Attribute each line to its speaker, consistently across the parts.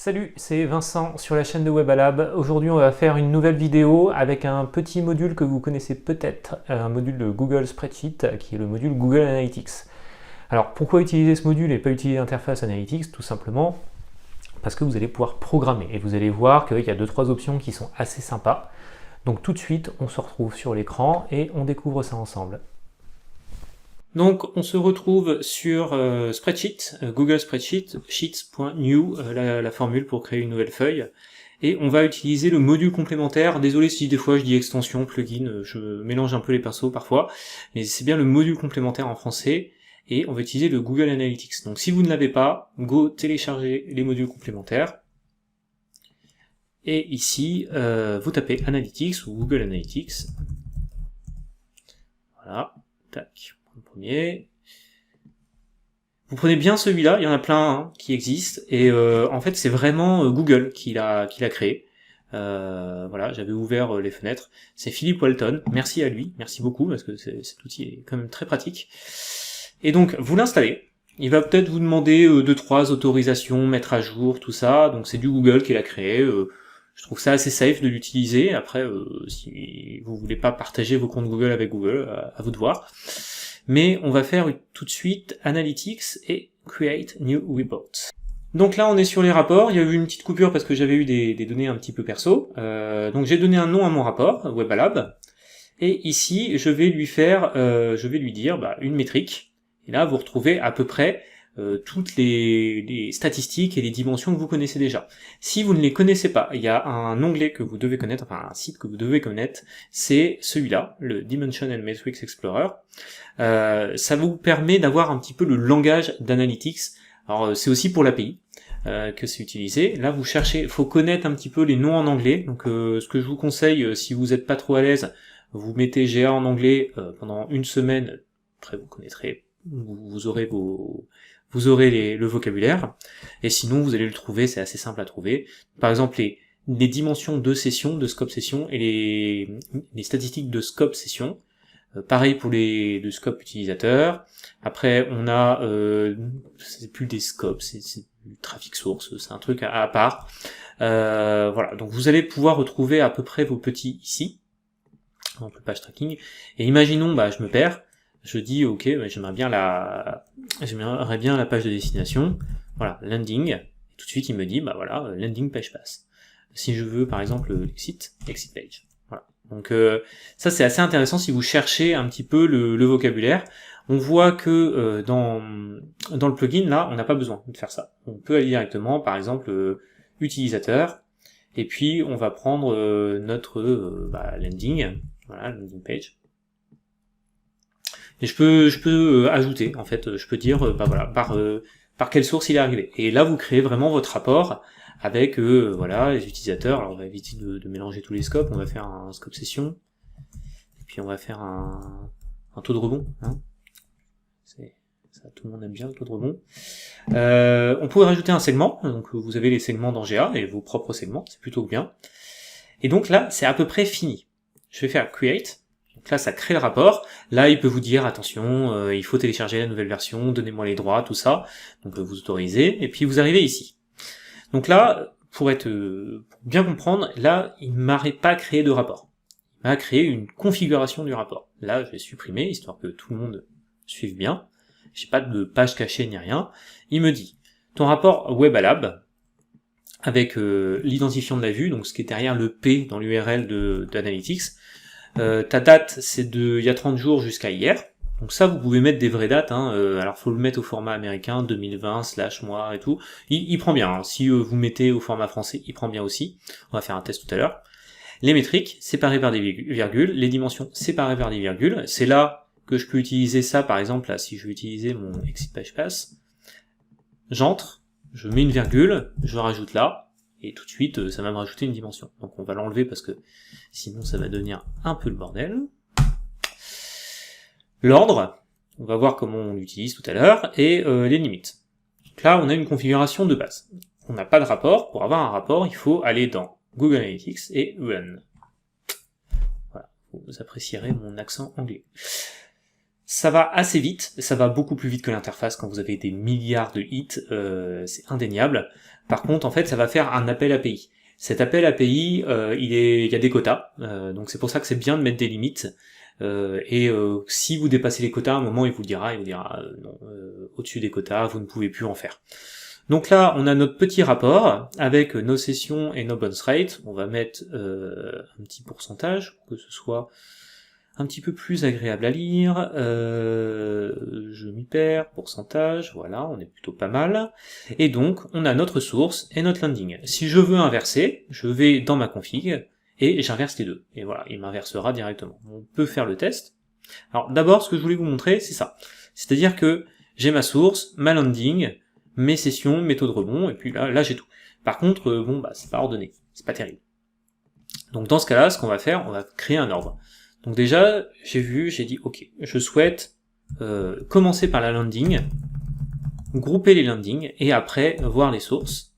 Speaker 1: Salut, c'est Vincent sur la chaîne de Webalab. Aujourd'hui on va faire une nouvelle vidéo avec un petit module que vous connaissez peut-être, un module de Google Spreadsheet qui est le module Google Analytics. Alors pourquoi utiliser ce module et pas utiliser l'interface Analytics? Tout simplement parce que vous allez pouvoir programmer et vous allez voir qu'il y a 2-3 options qui sont assez sympas. Donc tout de suite on se retrouve sur l'écran et on découvre ça ensemble. Donc on se retrouve sur Spreadsheet, Google Spreadsheet, sheets.new, la formule pour créer une nouvelle feuille, et on va utiliser le module complémentaire. Désolé si des fois je dis extension, plugin, je mélange un peu les pinceaux parfois, mais c'est bien le module complémentaire en français, et on va utiliser le Google Analytics. Donc si vous ne l'avez pas, go télécharger les modules complémentaires, et ici vous tapez Analytics ou Google Analytics, voilà, tac. Premier. Vous prenez bien celui-là, il y en a plein qui existent, et en fait c'est vraiment Google qui l'a créé. Voilà, j'avais ouvert les fenêtres. C'est Philippe Walton, merci à lui, merci beaucoup, parce que cet outil est quand même très pratique. Et donc, vous l'installez. Il va peut-être vous demander 2-3 autorisations, mettre à jour, tout ça. Donc c'est du Google qui l'a créé. Je trouve ça assez safe de l'utiliser. Après, si vous voulez pas partager vos comptes Google avec Google, à vous de voir. Mais on va faire tout de suite Analytics et Create New Report. Donc là on est sur les rapports, il y a eu une petite coupure parce que j'avais eu des données un petit peu perso. Donc j'ai donné un nom à mon rapport, Webalab, et ici je vais lui dire une métrique, et là vous retrouvez à peu près toutes les statistiques et les dimensions que vous connaissez déjà. Si vous ne les connaissez pas, il y a un onglet que vous devez connaître, enfin un site que vous devez connaître, c'est celui-là, le Dimension and Metrics Explorer. Ça vous permet d'avoir un petit peu le langage d'Analytics. Alors c'est aussi pour l'API que c'est utilisé. Là vous cherchez, il faut connaître un petit peu les noms en anglais. Donc ce que je vous conseille, si vous n'êtes pas trop à l'aise, vous mettez GA en anglais pendant une semaine. Après vous connaîtrez, vous aurez le vocabulaire, et sinon vous allez le trouver, c'est assez simple à trouver. Par exemple les dimensions de session, de scope session, et les statistiques de scope session. Pareil pour les scope utilisateurs. Après on a c'est plus des scopes, c'est du trafic source, c'est un truc à part. Voilà, donc vous allez pouvoir retrouver à peu près vos petits ici, donc le page tracking. Et imaginons, je me perds. Je dis ok, j'aimerais bien la page de destination, voilà, landing, et tout de suite il me dit voilà, landing page pass. Si je veux par exemple exit page. Voilà. Donc ça c'est assez intéressant si vous cherchez un petit peu le vocabulaire. On voit que dans le plugin là, on n'a pas besoin de faire ça. On peut aller directement par exemple utilisateur, et puis on va prendre notre landing, voilà, landing page. Et je peux ajouter, en fait, je peux dire, voilà, par quelle source il est arrivé. Et là, vous créez vraiment votre rapport avec, voilà, les utilisateurs. Alors, on va éviter de mélanger tous les scopes. On va faire un scope session. Et puis, on va faire un taux de rebond, hein. Ça, tout le monde aime bien le taux de rebond. On pourrait rajouter un segment. Donc, vous avez les segments dans GA et vos propres segments. C'est plutôt bien. Et donc là, c'est à peu près fini. Je vais faire Create. Donc là, ça crée le rapport. Là, il peut vous dire, attention, il faut télécharger la nouvelle version, donnez-moi les droits, tout ça. Donc vous autorisez, et puis vous arrivez ici. Donc là, pour bien comprendre, là, il ne m'a pas créé de rapport. Il m'a créé une configuration du rapport. Là, je vais supprimer, histoire que tout le monde suive bien. J'ai pas de page cachée ni rien. Il me dit, ton rapport Webalab, avec l'identifiant de la vue, donc ce qui est derrière le P dans l'URL d'Analytics, ta date c'est il y a 30 jours jusqu'à hier, donc ça vous pouvez mettre des vraies dates, hein. Alors faut le mettre au format américain, 2020/mois et tout, il prend bien, hein. Si vous mettez au format français, il prend bien aussi, on va faire un test tout à l'heure. Les métriques séparées par des virgules, les dimensions séparées par des virgules, c'est là que je peux utiliser ça, par exemple, là, si je veux utiliser mon exit page pass, j'entre, je mets une virgule, je rajoute là, et tout de suite, ça va me rajouter une dimension. Donc on va l'enlever parce que sinon ça va devenir un peu le bordel. L'ordre, on va voir comment on l'utilise tout à l'heure, et les limites. Donc là, on a une configuration de base. On n'a pas de rapport. Pour avoir un rapport, il faut aller dans Google Analytics et Run. Voilà, vous apprécierez mon accent anglais. Ça va assez vite, ça va beaucoup plus vite que l'interface quand vous avez des milliards de hits, c'est indéniable. Par contre, en fait, ça va faire un appel API. Cet appel API, il y a des quotas, donc c'est pour ça que c'est bien de mettre des limites. Si vous dépassez les quotas, à un moment, il vous dira non, au-dessus des quotas, vous ne pouvez plus en faire. Donc là, on a notre petit rapport avec nos sessions et nos bounce rates. On va mettre un petit pourcentage pour que ce soit un petit peu plus agréable à lire. Je m'y perds, pourcentage, voilà, on est plutôt pas mal. Et donc, on a notre source et notre landing. Si je veux inverser, je vais dans ma config et j'inverse les deux. Et voilà, il m'inversera directement. On peut faire le test. Alors d'abord, ce que je voulais vous montrer, c'est ça. C'est-à-dire que j'ai ma source, ma landing, mes sessions, mes taux de rebond, et puis là j'ai tout. Par contre, c'est pas ordonné, c'est pas terrible. Donc dans ce cas-là, ce qu'on va faire, on va créer un ordre. Donc déjà, j'ai dit, ok, je souhaite commencer par la landing, grouper les landings, et après voir les sources.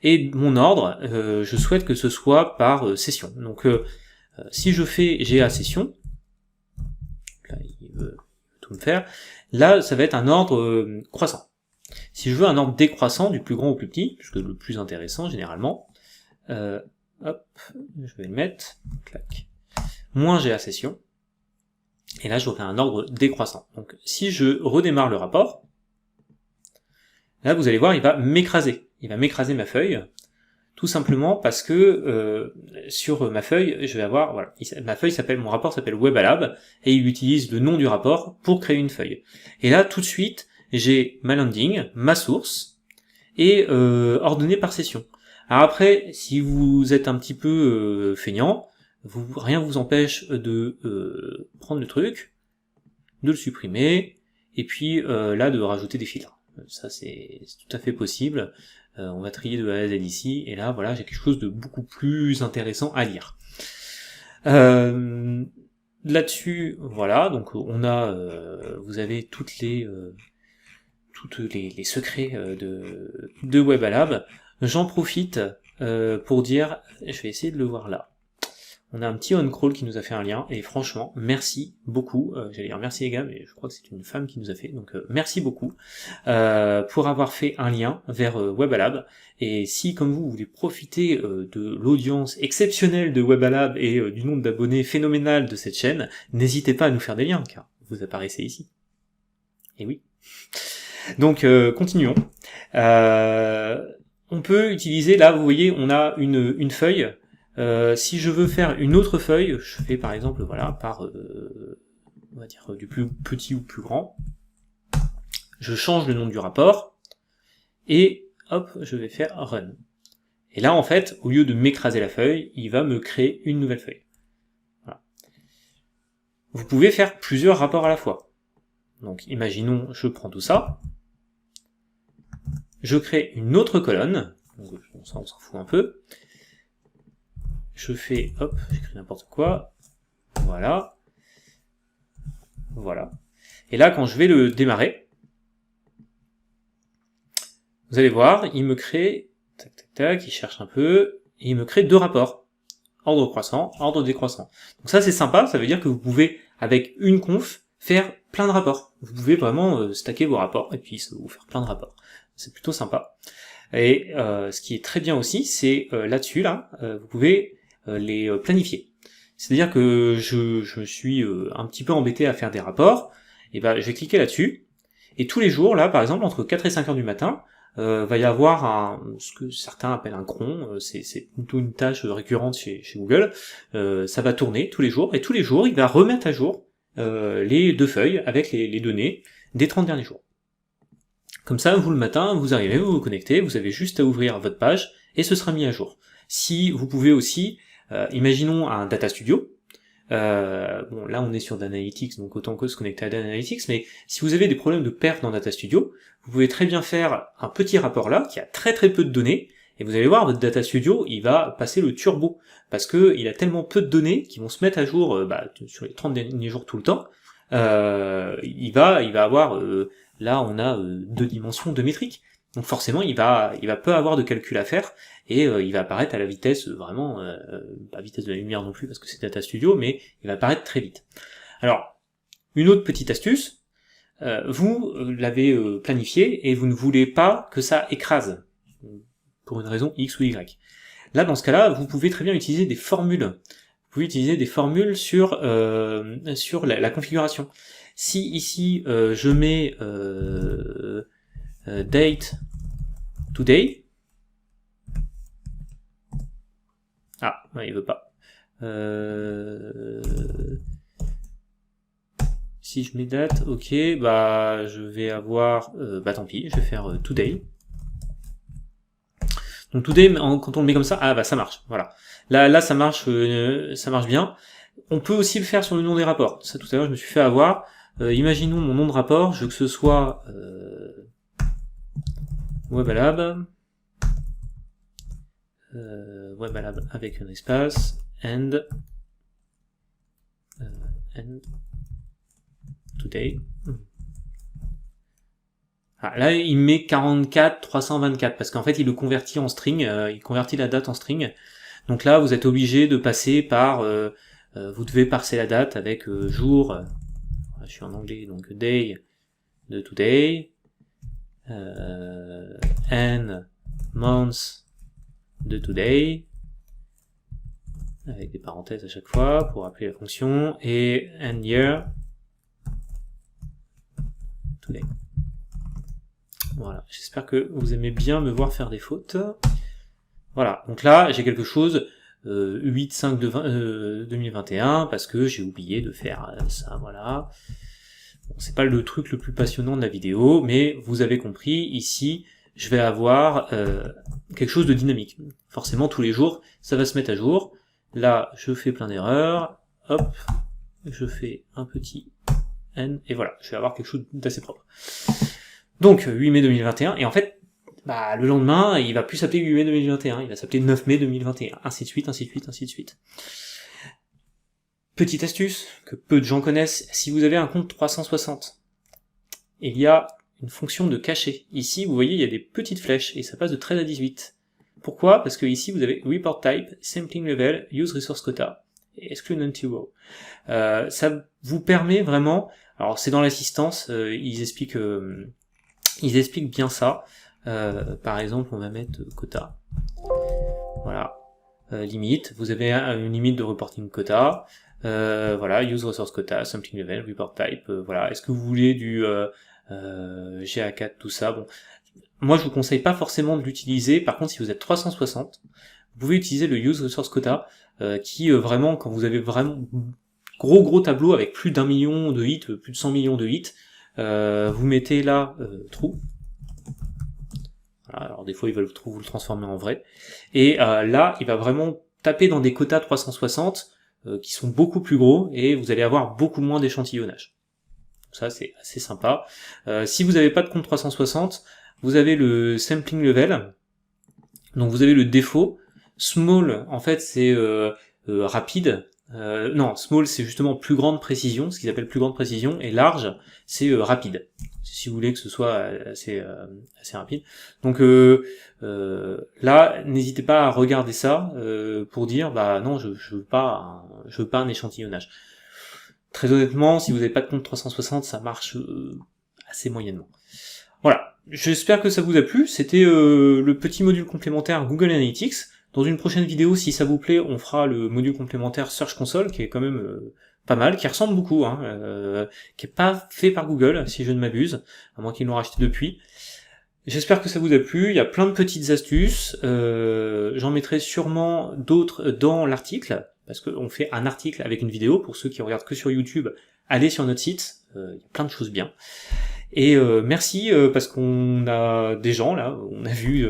Speaker 1: Et mon ordre, je souhaite que ce soit par session. Donc si je fais GA session, là il veut tout me faire, là ça va être un ordre croissant. Si je veux un ordre décroissant, du plus grand au plus petit, puisque le plus intéressant généralement, hop, je vais le mettre, clac, moins GA session, et là j'aurai un ordre décroissant. Donc si je redémarre le rapport, là vous allez voir, il va m'écraser ma feuille, tout simplement parce que sur ma feuille, je vais avoir, voilà, mon rapport s'appelle WebAlab, et il utilise le nom du rapport pour créer une feuille. Et là, tout de suite, j'ai ma landing, ma source, et ordonné par session. Alors après, si vous êtes un petit peu feignant, rien vous empêche de prendre le truc, de le supprimer, et puis là de rajouter des filtres. Ça c'est tout à fait possible. On va trier de A à Z ici, et là voilà, j'ai quelque chose de beaucoup plus intéressant à lire. Là-dessus, voilà, donc on a, vous avez toutes les secrets de WebAlab. J'en profite pour dire, je vais essayer de le voir là. On a un petit on-crawl qui nous a fait un lien, et franchement, merci beaucoup. J'allais dire merci les gars, mais je crois que c'est une femme qui nous a fait, donc merci beaucoup pour avoir fait un lien vers WebAlab. Et si, comme vous voulez profiter de l'audience exceptionnelle de WebAlab et du nombre d'abonnés phénoménal de cette chaîne, n'hésitez pas à nous faire des liens, car vous apparaissez ici. Et oui. Donc, continuons. On peut utiliser, là, vous voyez, on a une feuille. Si je veux faire une autre feuille, je fais par exemple, voilà, par, on va dire, du plus petit ou plus grand. Je change le nom du rapport, et hop, je vais faire Run. Et là, en fait, au lieu de m'écraser la feuille, il va me créer une nouvelle feuille. Voilà. Vous pouvez faire plusieurs rapports à la fois. Donc, imaginons, je prends tout ça, je crée une autre colonne, donc ça on s'en fout un peu, je fais, hop, j'écris n'importe quoi, voilà, voilà. Et là, quand je vais le démarrer, vous allez voir, il me crée, tac, tac, tac, il cherche un peu, et il me crée deux rapports, ordre croissant, ordre décroissant. Donc ça c'est sympa, ça veut dire que vous pouvez, avec une conf, faire plein de rapports. Vous pouvez vraiment stacker vos rapports, et puis ça va vous faire plein de rapports. C'est plutôt sympa. Et ce qui est très bien aussi, c'est là-dessus, là, vous pouvez les planifier. C'est-à-dire que je me suis un petit peu embêté à faire des rapports, et ben je vais cliquer là-dessus, et tous les jours, là, par exemple, entre 4 et 5 heures du matin, va y avoir ce que certains appellent un cron, c'est plutôt une tâche récurrente chez Google, ça va tourner tous les jours, et tous les jours, il va remettre à jour les deux feuilles avec les données des 30 derniers jours. Comme ça, vous le matin, vous arrivez, vous vous connectez, vous avez juste à ouvrir votre page, et ce sera mis à jour. Si vous pouvez aussi, imaginons un Data Studio, bon là on est sur Danalytics, donc autant que se connecter à Danalytics, mais si vous avez des problèmes de perte dans Data Studio, vous pouvez très bien faire un petit rapport là, qui a très très peu de données, et vous allez voir, votre Data Studio, il va passer le turbo, parce que il a tellement peu de données qui vont se mettre à jour sur les 30 derniers jours tout le temps, il va avoir, là on a 2 dimensions, 2 métriques, donc forcément il va peu avoir de calcul à faire, et il va apparaître à la vitesse vraiment, pas vitesse de la lumière non plus parce que c'est Data Studio, mais il va apparaître très vite. Alors, Une autre petite astuce, vous l'avez planifié et vous ne voulez pas que ça écrase, pour une raison X ou Y. Là, dans ce cas-là, vous pouvez très bien utiliser des formules. Vous pouvez utiliser des formules sur la configuration. Si ici, je mets date today, ouais, il veut pas. Si je mets date, ok, bah je vais avoir, tant pis, je vais faire today. Donc today, quand on le met comme ça, bah ça marche, voilà. Là ça marche bien. On peut aussi le faire sur le nom des rapports. Ça tout à l'heure je me suis fait avoir. Imaginons mon nom de rapport, je veux que ce soit Webalab, Webalab avec un espace, and today. Là, il met 44 324 parce qu'en fait, il le convertit en string, il convertit la date en string. Donc là, vous êtes obligé de passer par, vous devez parser la date avec jour. Je suis en anglais, donc day de today, and month de today, avec des parenthèses à chaque fois pour appeler la fonction, et and year today. Voilà, j'espère que vous aimez bien me voir faire des fautes. Voilà, donc là j'ai quelque chose 8/5/2021 parce que j'ai oublié de faire ça, voilà. Bon, c'est pas le truc le plus passionnant de la vidéo, mais vous avez compris, ici je vais avoir quelque chose de dynamique. Forcément tous les jours ça va se mettre à jour. Là je fais plein d'erreurs, hop, je fais un petit n, et voilà, je vais avoir quelque chose d'assez propre. Donc 8 mai 2021, et en fait, le lendemain, il va plus s'appeler 8 mai 2021, il va s'appeler 9 mai 2021, ainsi de suite, ainsi de suite, ainsi de suite. Petite astuce, que peu de gens connaissent, si vous avez un compte 360, il y a une fonction de cachet. Ici, vous voyez, il y a des petites flèches, et ça passe de 13 à 18. Pourquoi? Parce que ici, vous avez Report Type, Sampling Level, Use Resource Quota, et Exclude Empty Row. Ça vous permet vraiment, alors c'est dans l'assistance, ils expliquent bien ça. Par exemple, on va mettre quota. Voilà. Limite. Vous avez une limite de reporting quota. Voilà. Use resource quota, sampling level, report type. Voilà. Est-ce que vous voulez du GA4, tout ça? Bon. Moi, je vous conseille pas forcément de l'utiliser. Par contre, si vous êtes 360, vous pouvez utiliser le use resource quota, qui vraiment, quand vous avez vraiment gros tableau avec plus d'1 million de hits, plus de 100 millions de hits, vous mettez là true. Voilà, alors des fois ils veulent vous le transformer en vrai. Et là, il va vraiment taper dans des quotas 360 qui sont beaucoup plus gros et vous allez avoir beaucoup moins d'échantillonnage. Ça c'est assez sympa. Si vous n'avez pas de compte 360, vous avez le sampling level. Donc vous avez le défaut. Small, en fait, c'est rapide. Non, small c'est justement plus grande précision, ce qu'ils appellent plus grande précision, et large c'est rapide, si vous voulez que ce soit assez rapide. Donc là, n'hésitez pas à regarder ça pour dire non, je veux pas un échantillonnage. Très honnêtement, si vous n'avez pas de compte 360, ça marche assez moyennement. Voilà, j'espère que ça vous a plu. C'était le petit module complémentaire Google Analytics. Dans une prochaine vidéo, si ça vous plaît, on fera le module complémentaire Search Console, qui est quand même pas mal, qui ressemble beaucoup, qui est pas fait par Google, si je ne m'abuse, à moins qu'ils l'ont racheté depuis. J'espère que ça vous a plu, il y a plein de petites astuces, j'en mettrai sûrement d'autres dans l'article, parce qu'on fait un article avec une vidéo, pour ceux qui regardent que sur YouTube, allez sur notre site, il y a plein de choses bien. Et merci parce qu'on a des gens là, on a vu,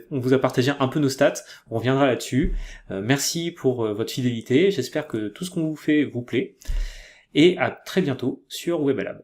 Speaker 1: on vous a partagé un peu nos stats, on reviendra là-dessus. Merci pour votre fidélité, j'espère que tout ce qu'on vous fait vous plaît, et à très bientôt sur Webalab.